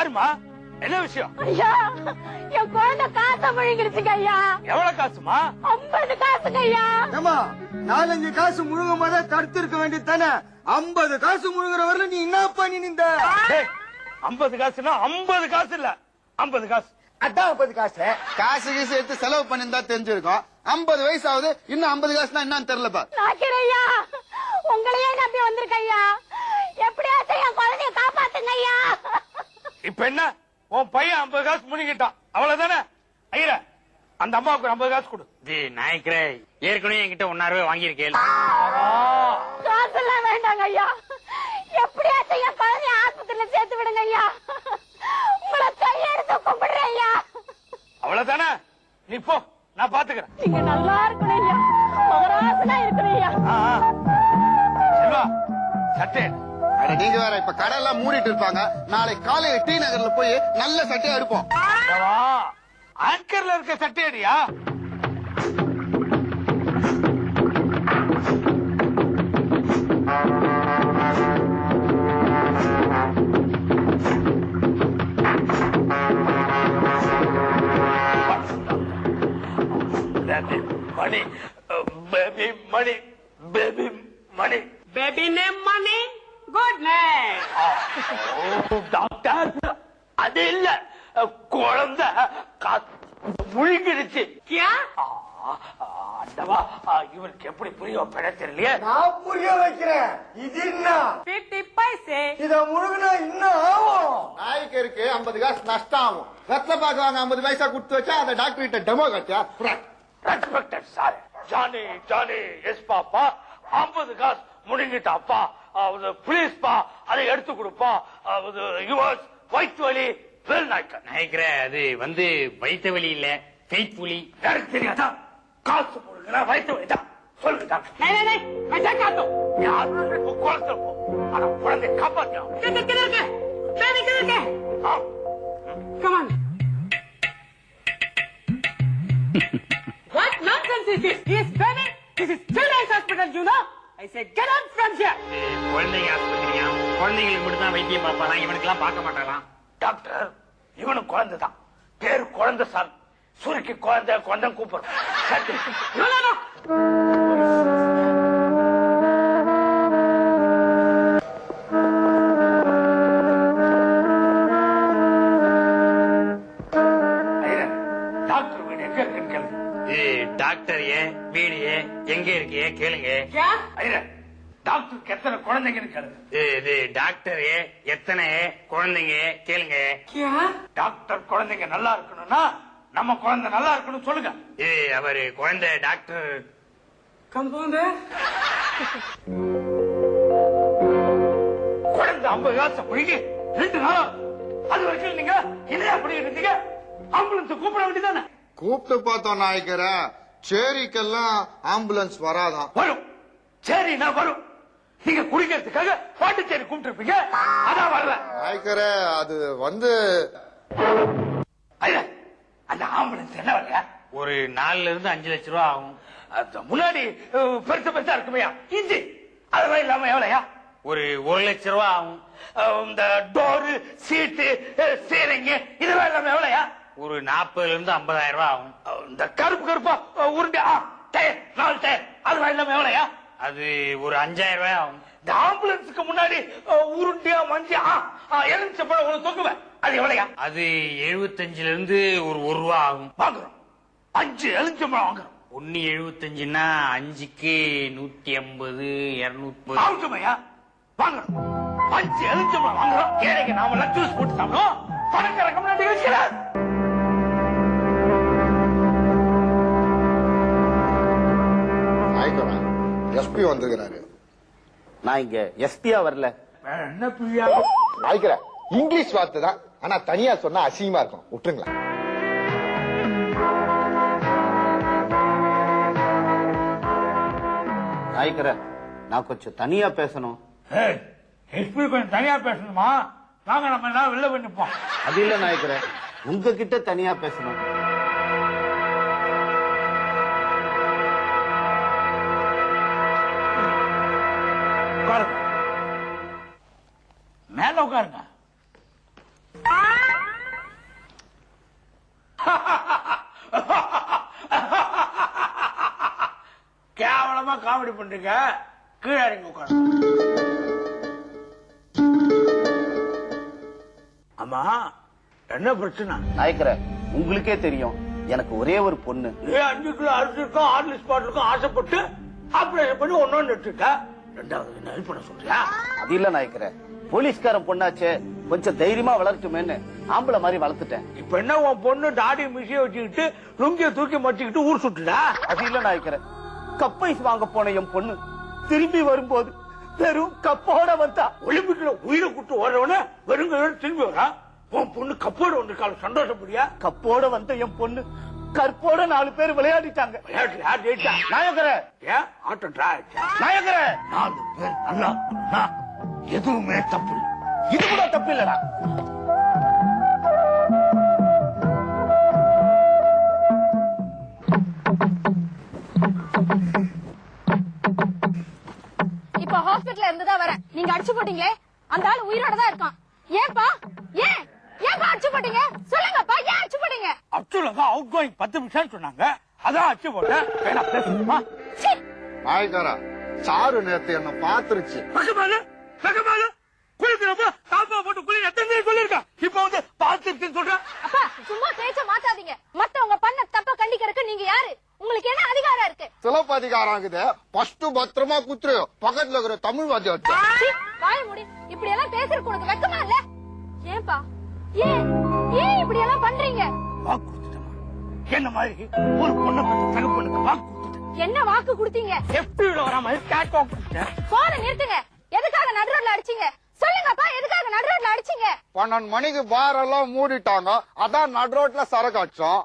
யாருமா? என்ன விஷயம்? ஐயா, என் குழந்தை காசை முழுங்கிடுச்சுங்க ஐயா. எவ்வளவு காசுமா? 50 காசுங்க ஐயா. ஏமா 4-5 காசு முழுங்க போத தடுத்து இருக்க வேண்டியது தானே. 50 காசு முழுங்குற வரல நீ என்ன பண்ணி நின்ற? 50 காசுனா 50 காசு இல்ல, 50 காசு. அதான் 50 காசு. காசு கீசு எடுத்து செலவு பண்ணிருந்தா தெரிஞ்சிருக்கும். 50 வயசு ஆகுது, இன்னும் 50 காசுனா என்னன்னு தெரியலப்பா. நாக்கிரையா, உங்களையே நம்பி வந்திருக்க ஐயா. எப்படியாச்சும் என் குழந்தைய காப்பாத்துங்க ஐயா. இப்ப என்ன, உன் பையன் 50 காசு முழுங்கிட்டான், அவ்வளவுதானே? ஐயா, அந்த அம்மாவுக்கு 50 காசு கொடு. நாயக்கரே, ஏற்கனவே என்கிட்ட 1,000 ரூபாய் வாங்கியிருக்கேன். காசு எல்லாம் வேண்டாங்க ஐயா. எப்படியாச்சும் என் குழந்தைய ஆஸ்பத்திரியில சேர்த்து விடுங்க ஐயா. உங்களை கையெடுத்து கும்பிடுறேன் ஐயா. அவ்வளவுதானே? நீ போ, நான் பாத்துக்கிறேன். நீங்க நல்லா இருக்கணும் ஐயா, மகராசனா இருக்கணும் ஐயா. செல்வா, சட்டை நீங்க வேற இப்ப கடை எல்லாம் மூடிட்டு இருப்பாங்க. நாளை காலையில டி நகர்ல போய் நல்ல சட்டையா எடுப்போம். ஆங்கர்ல இருக்க சட்டை அடியா? Mani, baby Mani, baby Mani, baby name Mani. Good night. Doctor, அது இல்ல, குழந்தை முழுங்கிடுச்சு. இவனுக்கு எப்படி புரிய வைப்பேனே தெரியலையே. நான் புரிய வைக்கிறேன். இது என்ன 50 பைசே. இத முழுங்கினா இன்னும் ஆகும். நாய்க்கருக்கு 50 காசு நஷ்டம் ஆகும். வெத்தலை பாக்க வாங்க 50 பைசா கொடுத்து வச்சா அந்த டாக்டர் கிட்ட டெமோ காட்டியா? Respected sir. Johnny Johnny yes papa, 50 காசு முழுங்கிட்டாப்பா, பிளீஸ் பா, அதை எடுத்து கொடுப்பா. யுவர்ஸ் வயிற்று வலி வேல் நாய்க்கர். நாயக்கரே, அது வந்து வயிற்று வலி இல்ல, ஃபேக் புலி. எனக்கு தெரியாதா? காசு முழுங்கினா வயிற்று வலி தான். சொல்லுங்க டாக்டர். குழந்தை போ, ஆனா குழந்தை காப்பாத்தியா? Come on. What nonsense is this? He is burning. This is children's hospital, you know. I say get out from here. குழந்தைங்க ஆஸ்பத்திரியா? குழந்தைங்களுக்கு மட்டும் தான் வைத்தியம் பார்ப்பாங்க, இவனுக்கு எல்லாம் பார்க்க மாட்டாராம். டாக்டர், இவனும் குழந்தை தான், பேரு குழந்தை சார். சுருக்கி குழந்தை குழந்தை கூப்பிடுறோம். No, no, no. டாக்டர் வீடு எங்க இருக்குன்னு கேளுங்க. டாக்டர் வீடு எங்க இருக்கு கேளுங்க. டாக்டருக்கு எத்தனை குழந்தைங்கன்னு கேளுங்க. இது டாக்டர் எத்தனை குழந்தைங்க கேளுங்க. டாக்டர் குழந்தைங்க நல்லா இருக்கணும்னா நம்ம குழந்தை நல்லா இருக்கணும் சொல்லுங்க. அவரு குழந்தை டாக்டர் கம்பவுண்டர். குழந்தை 50 காசு முழுகி 2 நாள் அது வரைக்கும் நீங்க இல்லையா பண்ணிட்டு இருந்தீங்க? ஆம்புலன்ஸ் கூப்பிட வேண்டியதானே? கூப்பிட்டு பார்த்தோம் நாய்க்கர, சேரிக்கெல்லாம் ஆம்புலன்ஸ் வராதான். வரும், சரி நான் வரும். நீங்க குடிக்கிறதுக்காக பாட்டுச்சேரி கூப்பிட்டு இருப்பீங்க, அதான் வரல. நாய்க்கர, அது வந்து அந்த ஆம்புலன்ஸ் என்ன வரலையா? ஒரு 4 to 5 லட்சம் ரூபாய் ஆகும். முன்னாடி பெருசு பெருசா இருக்குமையா இஞ்சி, அதெல்லாம் இல்லாம எவ்வளையா? ஒரு 1 லட்சம் ரூபாய் ஆகும். இந்த டோரு சீட்டு சீரிங்க இதெல்லாம் இல்லாம எவ்வளையா? ஒரு 40,000 to 50,000 ரூபாய் ஆகும். இந்த கருப்பு கருப்பா உருண்டை டயர் 4 டயர் அதெல்லாம் இல்லாம எவ்வளையா? அது ஒரு 5,000 ரூபாய் ஆகும். இந்த ஆம்புலன்ஸுக்கு முன்னாடி உருண்டியா மஞ்சி எலுமிச்சப்பழம் ஒண்ணு தொங்குவேன், அது எவ்வளையா? அது 75 ஒரு ரூபா ஆகும். வாங்குறோம், 5 எலுமிச்சப்பழம் வாங்குறோம். 1.75ன்னா 5க்கு 150 230 ஆகுமையா? வாங்குறோம், 5 எலுமிச்சப்பழம் வாங்குறோம். ஏழைக்கு நாம ஜூஸ் போட்டு சாப்பிடுவோம், பணக்காரங்க முன்னாடி வச்சுக்கிறார். நாய்க்கரா, எஸ்பி வந்திருக்கிறாரு. நான் இங்க எஸ்பியா வரல. என்ன பிரியா? நாய்க்கர, இங்கிலீஷ் வார்த்தை தான், ஆனா தனியா சொன்னா அசிங்கமா இருக்கும், விட்டுருங்களா? நாய்க்கர, நான் கொஞ்சம் தனியா பேசணும். எஸ்பி கொஞ்சம் தனியா பேசணுமா? வாங்க நம்ம எல்லாம் வெளில போய் நிப்போம். அது இல்ல நாய்க்கர, உங்ககிட்ட தனியா பேசணும். மேல உட்காருங்க. பயங்கரமா காமெடி பண்றீங்க. கீழே இறங்கி உட்காரு. ஆமா, என்ன பிரச்சனை? நாயக்கர, உங்களுக்கே தெரியும் எனக்கு ஒரே ஒரு பொண்ணு. 5 கிலோ அரிசிக்கும் ஹார்லிக்ஸ் பாட்டிலுக்கும் ஆசைப்பட்டு ஆபரேஷன் பண்ணி ஒன்னொன்னு எடுத்துக்க. ரெண்டாவது என்ன ஹெல்ப் பண்ண சொல்றியா? அது இல்ல நாயக்கர, போலீஸ்காரன் பொண்ணாச்சே, கொஞ்சம் தைரியமா வளர்த்துமேன்னு ஆம்பளை மாதிரி வளர்த்துட்டேன். இப்ப என்ன உன் பொண்ணு தாடி மிஷிய வச்சுக்கிட்டு லுங்கிய தூக்கி மச்சிக்கிட்டு ஊர் சுட்டுடா? அது இல்ல நாயக்கர, கப்பைஸ் வாங்க போன என் பொண்ணு திரும்பி வரும்போது வெறும் கப்போட வந்தா. ஒலிம்பிக்ல உயிரை கூட்டு ஓடுறவன வெறுங்க திரும்பி வரா. உன் பொண்ணு கப்போட ஒன்று சந்தோஷப்படியா? கப்போட வந்த என் பொண்ணு கற்போட 4 பேர் விளையாடிட்டாங்க. நாயக்கர ஏன் ஆட்டம் நாயக்கர 4 பேர் நல்லா எதுவுமே தப்பு. இது கூட தப்பு இல்லடா. இப்ப ஹாஸ்பிடல்ல இருந்துதான் வரேன். நீங்க அடிச்சு போட்டீங்களே, அந்த ஆள் உயிரோட தான் இருக்கான். ஏன்பா? ஏன்பா அடிச்சு போட்டீங்க? சொல்லுங்கப்பா, ஏன் அடிச்சு போட்டீங்க? அச்சுலங்க அவுட் கோயிங் 10 நிமிஷம் சொன்னாங்க, அதான் அடிச்சு போட்டேன். வேணா பேசுமா? நாயக்காரா, சாரு நேத்து என்ன பாத்துருச்சு. குளிக்கிறப்ப காப்பா போட்டு குளி எத்தனை சொல்லிருக்கா. இப்ப வந்து பாத்துருக்குன்னு சொல்றேன். அப்பா சும்மா பேச்ச மாத்தாதீங்க. மத்தவங்க பண்ண தப்ப கண்டிக்கிறதுக்கு நீங்க யாரு? உங்களுக்கு என்ன அதிகாரம் இருக்கு? சிலப்பதிகாரம் ஆகுது. ஃபர்ஸ்ட் பத்திரமா குத்துரு. பக்கத்துல இருக்கிற தமிழ் வாத்தியா வாய முடி. இப்படி எல்லாம் பேசுறதுக்கு உனக்கு வெக்கமா இல்ல? ஏன்பா ஏன் இப்படி எல்லாம் பண்றீங்க? வாக்கு கொடுத்துட்டமா? என்ன மாதிரி ஒரு பொண்ணை பத்தி தகப்பனுக்கு வாக்கு கொடுத்துட்டேன். என்ன வாக்கு கொடுத்தீங்க? எப்படில வராம கேட் வாக்கு கொடுத்தேன். போன நிறுத்துங்க. எதுக்காக நடுரோட்ல அடிச்சீங்க? சொல்லுங்கப்பா, எதுக்காக நடுரோட்ல அடிச்சீங்க? 12 மணிக்கு பார் எல்லாம் மூடிட்டாங்க, அதான் நடுரோட்ல சரக்கு அடிச்சோம்.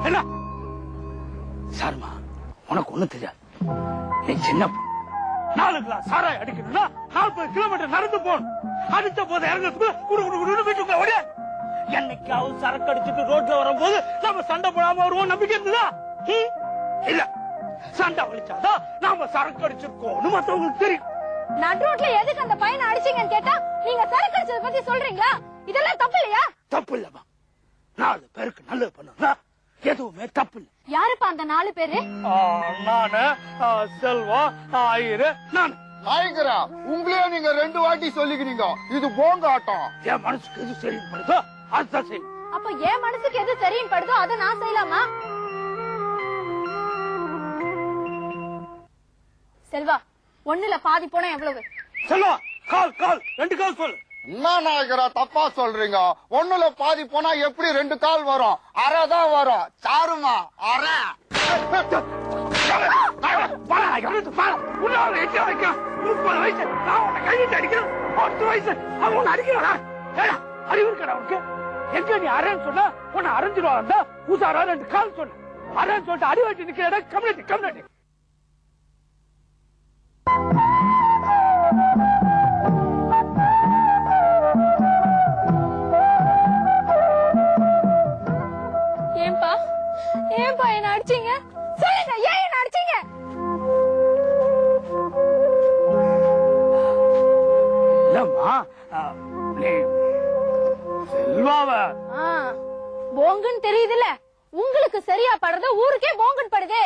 என்ன சார்மா, உனக்கு ஒண்ணு தெரியாது. நீ சின்ன பொண்ணு. 4 கிளாஸ் சாராய் அடிக்கணும்னா 40 கிலோமீட்டர் நடந்து போகணும். அடிச்ச போது இறங்குறதுக்குள்ள வீட்டுக்குள்ள ஓடியா. என்னைக்காவது சரக்கு அடிச்சுட்டு ரோட்ல வரும்போது நம்ம சண்டை போடாம வருவோம் நம்பிக்கை இருந்ததா? இல்ல, சண்டை வலிச்சாதான் நாம சரக்கு அடிச்சிருக்கோம்னு மத்தவங்களுக்கு தெரியும். நடுரோட்ல எதுக்கு அந்த பையனை அடிச்சீங்கன்னு கேட்டா நீங்க சரக்கு அடிச்சத பத்தி சொல்றீங்களா? இதெல்லாம் தப்பு இல்லையா? தப்பு இல்லமா. 4 பேருக்கு நல்லது பண்ணா எதுவுமே தப்பு இல்ல. யாருப்பா அந்த 4 பேரு? நானு, செல்வா, ஐயரு, நான். நாயக்கரா, உங்களையே நீங்க 2 வாட்டி சொல்லிக்கிறீங்க. இது போங்க ஆட்டம். என் மனசுக்கு எது சரின்னு படுதோ அதுதான் செய்யும். அப்ப என் மனசுக்கு எது சரின்னு படுதோ அதை நான் செய்யலாமா? செல்வா, 1ல பாதி போனா எவ்வளவு? செல்வா, கால் 2 கால் சொல்லு. என்ன நாயக்கரா தப்பா சொல்றீங்க? 1ல பாதி போனா எப்படி 2 கால் வரும்? அரை தான் வரும். சாருமா அரை. அறிவு இருக்கா உனக்கு? எங்க நீ அரைன்னு சொன்னா உன்னை அரைஞ்சிருவா. உசாரா 2 கால் சொன்ன. அரைன்னு சொல்லிட்டு அடி வச்சு நிக்கிற கம்யூனிட்டி. ஏன்பா என்ன அடிச்சீங்க? சொல்லுங்க, ஏன் என்ன அடிச்சீங்க? இல்லம்மா, நீ செல்வாவ போங்குன்னு தெரியுதுல்ல. உங்களுக்கு சரியா படுறது ஊருக்கே போங்குன்னு படுதே.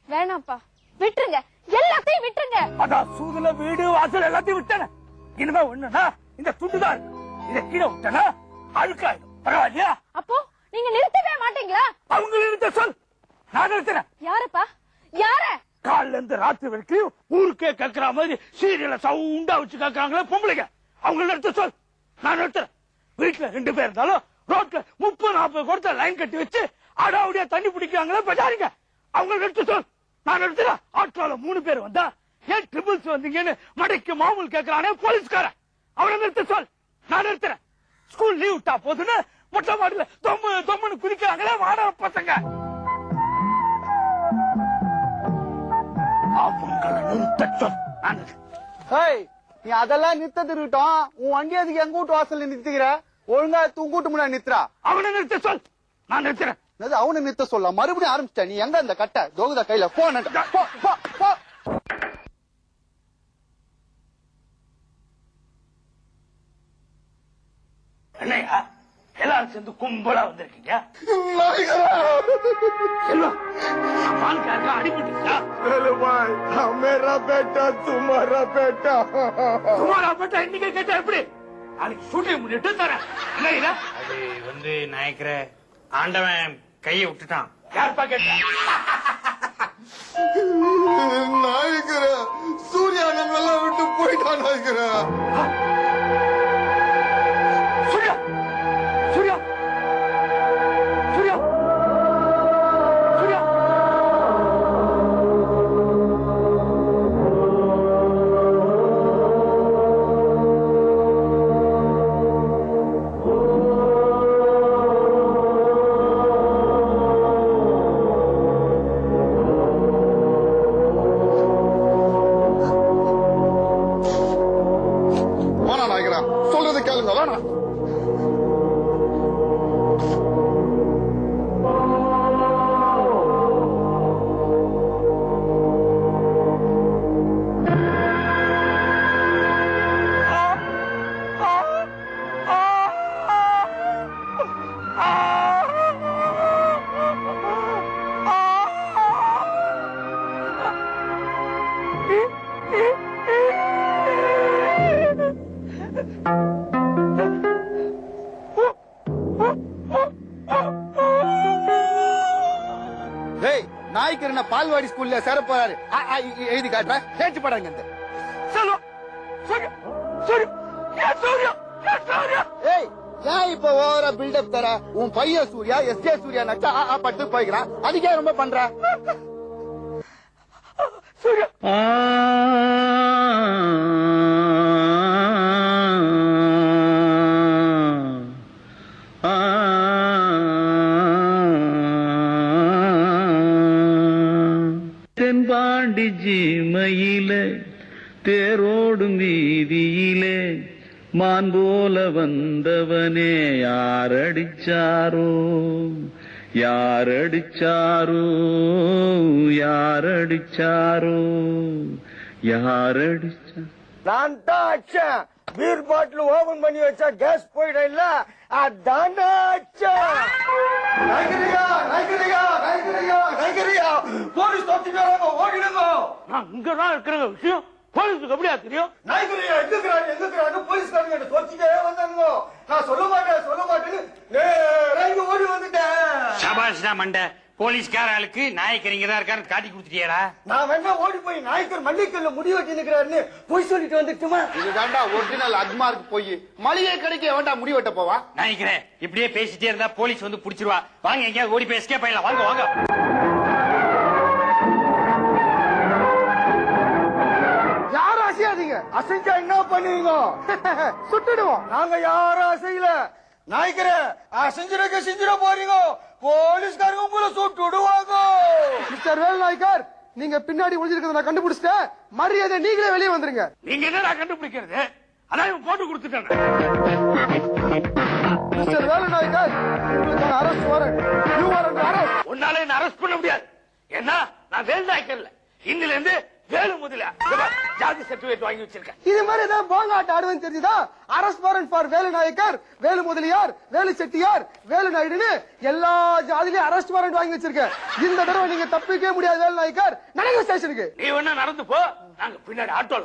வேணாப்பா, விட்டுருங்க, எல்லாத்தையும் விட்டுருங்க. அதான் சூதுல வீடு வாசல் எல்லாத்தையும் விட்டன. இனிமே ஒண்ணுனா இந்த துண்டுதான் இருக்கு. இதை கீழே விட்டனா அழுக்காயிடும். பரவாயில்லையா? அப்போ நீங்க நிறுத்தவே மாட்டீங்களா? அவங்க நிறுத்த சொல், நான் நிறுத்துறேன். யாருப்பா? யார? காலைல இருந்து ராத்திரி வரைக்கும் ஊருக்கே கேட்கிற மாதிரி சீரியல சவுண்டா வச்சு கேட்கறாங்களே பொம்பளைங்க, அவங்க நிறுத்த சொல், நான் நிறுத்துறேன். வீட்டுல 2 பேர் இருந்தாலும் ரோட்ல 30-40 கொடுத்த லைன் கட்டி வச்சு அடாவடியா தண்ணி பிடிக்கிறாங்களே பஜாரிங்க, அவங்க நிறுத்த சொல், நான் நிறுத்துறேன். ஆட்டோல 3 பேர் வந்தா ஏன் ட்ரிபிள்ஸ் வந்தீங்கன்னு மடைக்கு மாமூல் கேட்கறானே போலீஸ்காரன், அவனை நிறுத்த சொல், நான் நிறுத்துறேன். ஸ்கூல் லீவ் விட்டா போதுன்னு மொட்டை மாடியில தொம்முன்னு குதிக்கிறாங்களே வாடகை பசங்க, அவங்களை நிறுத்த சொல். நீ அதெல்லாம் நிறுத்தது இருக்கட்டும், உன் வண்டி அதுக்கு எங்க வீட்டு வாசல்ல நிறுத்திக்கிற? ஒழுங்கா தூங்கூட்டு முன்னாடி நிறுத்துறா. அவனை நிறுத்த சொல், நான் நிறுத்துறேன். அவனை நிறுத்த சொல்ல மறுபடியும் ஆரம்பிச்சிட்ட. நீ எங்க அந்த கட்டை தோகுதா கையில போன? என்னையா எல்லாரும் சேர்ந்து கும்பலா வந்திருக்கீங்க. அடிபட்டுச்சா? मेरा बेटा तुम्हारा बेटा तुम्हारा बेटा இன்னைக்கு கேட்டா எப்படி? அதுக்கு ஷூட்டிங் முடிட்டு தரேன். என்ன அது வந்து நாயக்கர ஆண்டவன் கையை விட்டுட்டான். யாருப்பா கேட்டா? நாயக்கர சூர்யா நம்மளெல்லாம் விட்டு போயிட்டான் நாயக்கர. சூர்யா சூர்யா சூர்யா சூர்யா வேணா நாயக்கர சொல்றது கேளுங்க வேணா. நாய்க்கர் பால்வாடி ஸ்கூல்ல சேர போறாரு. எழுதி காட்டுறேன், கேட்டு படாங்க. ஏன் இப்ப ஓவரா பில்டப் தர? உன் பையன் சூர்யா எஸ்கே சூர்யா நச்சா பட்டு போய்க்கிறான். அதுக்கே ரொம்ப பண்ற. தென்பாண்டி ஜீமையில தேரோடும் வீதியிலே மான் போல வந்தவனே யாரடிச்சாரோ யாரடிச்சாரோ யாரடிச்சாரோ யாரடிச்சா? நான் தான் அடிச்சேன். பீர் பாட்டில் ஓபன் பண்ணி வச்சா கேஸ் போயிட இல்ல, அதான் அடிச்சேன். போலீஸ் தோத்திட்டாங்க, ஓடிடுங்க. நான் இங்கதான் இருக்கிற விஷயம் போலீஸுக்கு எப்படியா தெரியும்? நாய்கரையா எங்க போலீஸ்காரங்க தோத்திட்டே வந்தாங்க. நான் சொல்ல மாட்டேன்னு நேரா ஓடி வந்துட்டேன். சபாஷ்டா மண்ட, போலீஸ்கார ஆளுக்கு நாயக்கர் இங்கதான் இருக்காரு காட்டி கொடுத்துட்டியாடா? நான் வேணா ஓடி போய் நாய்க்கர் மல்லிக்கல்ல முடி வெட்டி நிக்கிறாருன்னு போய் சொல்லிட்டு வந்துட்டுமா? இதுதான்டா ஒரிஜினல் அக்மார்க்கு போய் மளிகை கடைக்கு வேண்டாம் முடி வெட்ட போவா? நாயக்கரே இப்படியே பேசிட்டே இருந்தா போலீஸ் வந்து புடிச்சிருவா. வாங்க எங்கேயா ஓடி போய் எஸ்கேப் ஆயிடலாம். வாங்க வாங்க. யாரும் அசையாதீங்க. அசைஞ்சா என்ன பண்ணுவீங்க? சுட்டுடுவோம். நாங்க யாரும் அசையல. நாய்க்கர செஞ்சிட போறீங்க. போலீஸ்காரங்க உங்களை சுட்டு விடுவாங்க. மிஸ்டர் வேல் நாய்க்கர், நீங்க பின்னாடி ஒளிஞ்சிருக்கிறத நான் கண்டுபிடிச்சிட்டேன். மரியாதை நீங்களே வெளியே வந்துருங்க. நீங்க என்னடா கண்டுபிடிக்கிறது? அதான் போட்டு கொடுத்துட்டாங்க. மிஸ்டர் வேல் நாய்க்கர், உங்களுக்கான arrest warrant. You are under arrest. உன்னால என்ன அரெஸ்ட் பண்ண முடியாது. என்ன, நான் வேல் நாய்க்கர்ல இன்னில இருந்து வேலு முதல ஜாதி சர்டிபிகேட் வாங்கி வச்சிருக்கேன். இது மாதிரி ஏதாவது போங்காட்ட ஆடுவேன்னு தெரிஞ்சுதா? Arrest warrant for Velu Nayakkar, Velu Mudaliar, Velu Chettiar, Velu நாயுடுன்னு எல்லா ஜாதியிலும் அரெஸ்ட் வாரண்ட் வாங்கி வச்சிருக்கேன். இந்த தடவை நீங்க தப்பிக்கவே முடியாது வேலு நாயக்கர். நடங்க ஸ்டேஷனுக்கு. நீ வேணா நடந்து போ, நாங்க பின்னாடி ஆட்டோல.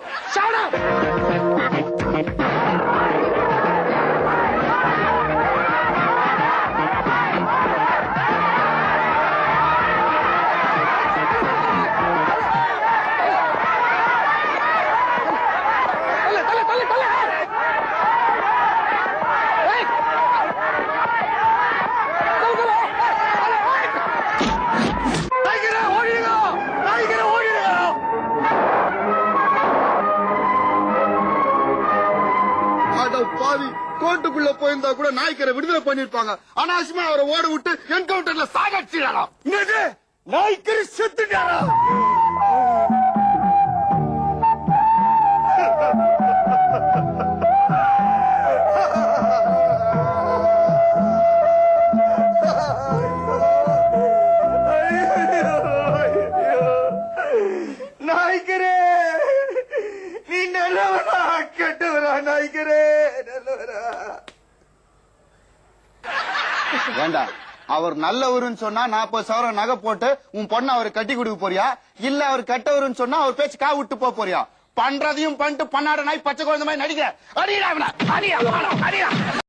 பாவி, கோர்ட்டுக்குள்ள போயிருந்தா கூட நாய்க்கரை விடுதலை பண்ணிருப்பாங்க. அனாவசியமா அவரை ஓட விட்டு என்கவுண்டர்ல சாகடிச்சிடலாம். நாய்க்கரை செத்துட்டாரா? நாய்க்கரே, நீ நல்லவனா கெட்டவரா? நாய்க்கரே நல்லவரா? ஏண்டா அவர் நல்லவருன்னு சொன்னா 40,000 நகை போட்டு உன் பொண்ணை அவரு கட்டி கொடுக்க போறியா, இல்ல அவர் கட்டவருன்னு சொன்னா அவர் பேச்சு கா விட்டு போறியா? பண்றதையும் பண்ணிட்டு பண்ணாட நாய் பச்சை குழந்தை மாதிரி நடிக்க. அடிடா